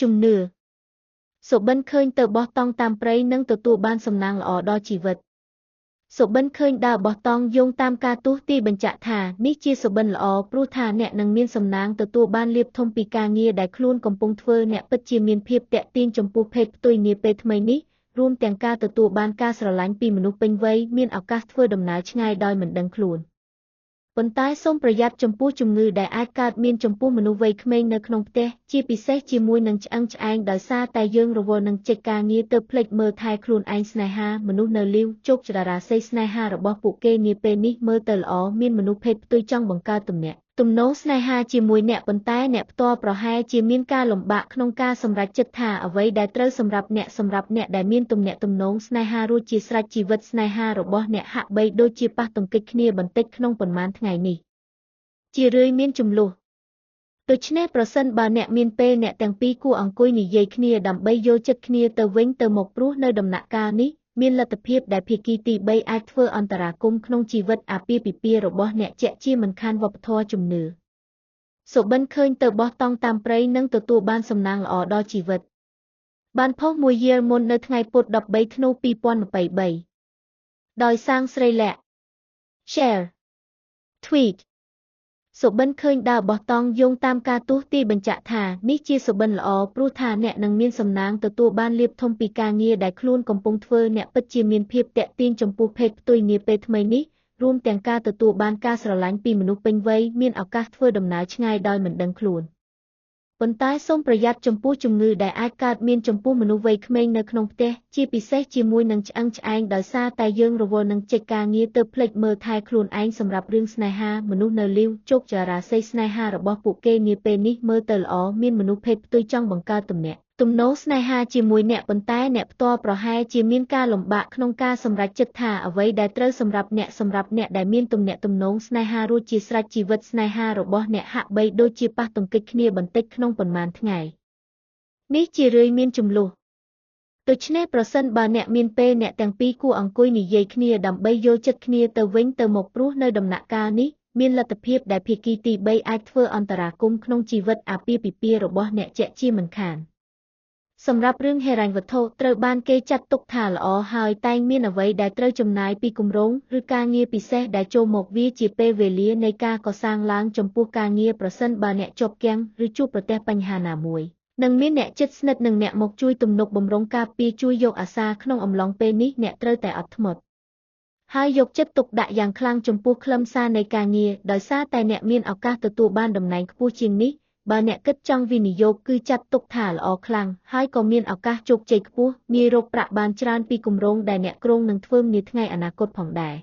ជំនឿសុបិនឃើញទៅបោះតង់តាមព្រៃនឹងទទួលបានសំណាងល្អដល់ជីវិតសុបិនឃើញដើរបោះតង់យោងតាមការទូទីបញ្ជាក់ថានេះជាសុបិនល្អព្រោះថាអ្នកនឹងមានសំណាងទទួលបានលាភធំពីការងារដែលខ្លួនកំពុងធ្វើអ្នកពិតជាមានភាពតាក់ទាញចំពោះភេទផ្ទុយនាពេលថ្មីនេះរួមទាំងការទទួលបានការស្រឡាញ់ពីមនុស្សពេញវ័យមានឱកាសធ្វើដំណើរឆ្ងាយដោយមិនដឹងខ្លួនប៉ុន្តែសូមប្រយ័ត្នចំពោះជំងឺដែលអាចកើតមានចំពោះមនុស្សវ័យក្មេងនៅក្នុងផ្ទះជាពិសេសជាមួយនឹងឆ្អឹងឆ្អែងដោយសារតែយើងរវល់នឹងចេញការងារទៅភ្លេចមើលថែខ្លួនឯងស្នេហាមនុស្សនៅលីវជោគចតារាសីស្នេហារបស់ពួកគេនាពេលនេះមើលទៅល្អមានមនុស្សភេទផ្ទុយចង់បង្កើតទំនោរស្នេហាជាមួយអ្នកប៉ុន្តែអ្នកផ្ទាល់ប្រហែលជាមានការលំបាកក្នុងការសម្រេចចិត្តថាអ្វីដែលត្រូវសម្រាប់អ្នកដែលមានទំនោរស្នេហារួចជាស្រេចជីវិតស្នេហារបស់អ្នកហាក់បីដូចជាប៉ះទង្គិចគ្នាបន្តិចក្នុងប៉ុន្មានថ្ងៃនេះជារឿយមានជម្លោះដូច្នេះប្រសិនបើអ្នកមានពេលអ្នកទាំងពីរគួរអង្គុយនិយាយគ្នាដើម្បីយល់ចិត្តគ្នាទៅវិញទៅមកព្រោះនៅដំណាក់កាលនេះមានលទ្ធភាពដែលភាគីទី3អាចធ្វើអន្តរាគមន៍ក្នុងជីវិតអាពាហ៍ពិពាហ៍របស់អ្នកជាក់ជាមិនខានវប្បធម៌ជំនឿសុបិនឃើញទៅបោះតង់តាមព្រៃនិងទទួលបានសំណាងល្អដល់ជីវិតបានផុសមួយយាលមុននៅថ្ងៃពុធ13ធ្នូ2023ដោយសាងស្រីលក្ខ Share Tweet សុបិនឃើញដើរបោះតង់យោងតាមការទូទីបញ្ជាក់ថានេះជាសុបិនល្អព្រោះថាអ្នកនឹងមានសំណាងទទួលបានលាភធំពីការងារដែលខ្លួនកំពុងធ្វើអ្នកពិតជាមានភាពតាក់ទាញចំពោះភេទផ្ទុយនាពេលថ្មីនេះរួមទាំងការទទួលបានការស្រឡាញ់ពីមនុស្សពេញវ័យមានឱកាសធ្វើដំណើរឆ្ងាយដោយមិនដឹងខ្លួនប៉ុន្តែសូមប្រយ័ត្នចំពោះជំងឺដែលអាចកើតមានចំពោះមនុស្សវ័យក្មេងនៅក្នុងផ្ទះជាពិសេសជាមួយនឹងឆ្អឹងឆ្អែងដោយសារតែយើងរវល់នឹងចេញការងារទៅភ្លេចមើលថែខ្លួនឯងសម្រាប់រឿងស្នេហាមនុស្សនៅលីវជោគចតារាសីស្នេហារបស់ពួកគេនាពេលនេះមើលទៅល្អមានមនុស្សភេទផ្ទុយចង់បង្កើតទំនោរស្នេហាជាមួយអ្នកប៉ុន្តែអ្នកផ្ទាល់ប្រហែលជាមានការលំបាកក្នុងការសម្រេចចិត្តថាអ្វីដែលត្រូវសម្រាប់អ្នកដែលមានទំនោរស្នេហារួចជាស្រេចជីវិតស្នេហារបស់អ្នកហាក់បីដូចជាប៉ះទង្គិចគ្នាបន្តិចក្នុងប៉ុន្មានថ្ងៃនេះជារឿយមានជម្លោះដូច្នេះប្រសិនបើអ្នកមានពេលអ្នកទាំងពីរគួរអង្គុយនិយាយគ្នាដើម្បីយល់ចិត្តគ្នាទៅវិញទៅមកព្រោះនៅដំណាក់កាលនេះមានលទ្ធភាពដែលភាគីទី3អាចធ្វើអន្តរាគមន៍ក្នុងជីវិតអាពាហ៍ពិពាហ៍របស់អ្នកជាក់ជាមិនខានសម្រាប់រឿងហិរញ្ញវត្ថុត្រូវបានគេចាត់ទុកថាល្អហើយតែងមានអ្វីដែលត្រូវចំណាយពីគម្រោងឬការងារពិសេសដែលចូលមកវាជាពេលវេលានៃការកសាងឡើងចំពោះការងារប្រសិនបើអ្នកជាប់គាំងឬជួបប្រទះបញ្ហាណាមួយនឹងមានអ្នកជិតស្និទ្ធនឹងអ្នកមកជួយទំនុកបម្រុងការពារជួយយកអាសាក្នុងអំឡុងពេលនេះអ្នកត្រូវតែអត់ធ្មត់ហើយយកចិត្តទុកដាក់យ៉ាងខ្លាំងចំពោះខ្លឹមសារនៃការងារដោយសារតែអ្នកមានឱកាសទទួលបានតំណែងខ្ពស់ជាងនេះបើអ្នកគិតចង់វិនិយោគគឺចាត់ទុកថាល្អខ្លាំងហើយក៏មានឱកាសជោគជ័យខ្ពស់ងាយរកប្រាក់បានច្រើនពីគម្រោងដែលអ្នកគ្រោងនឹងធ្វើនាថ្ងៃអនាគតផងដែរ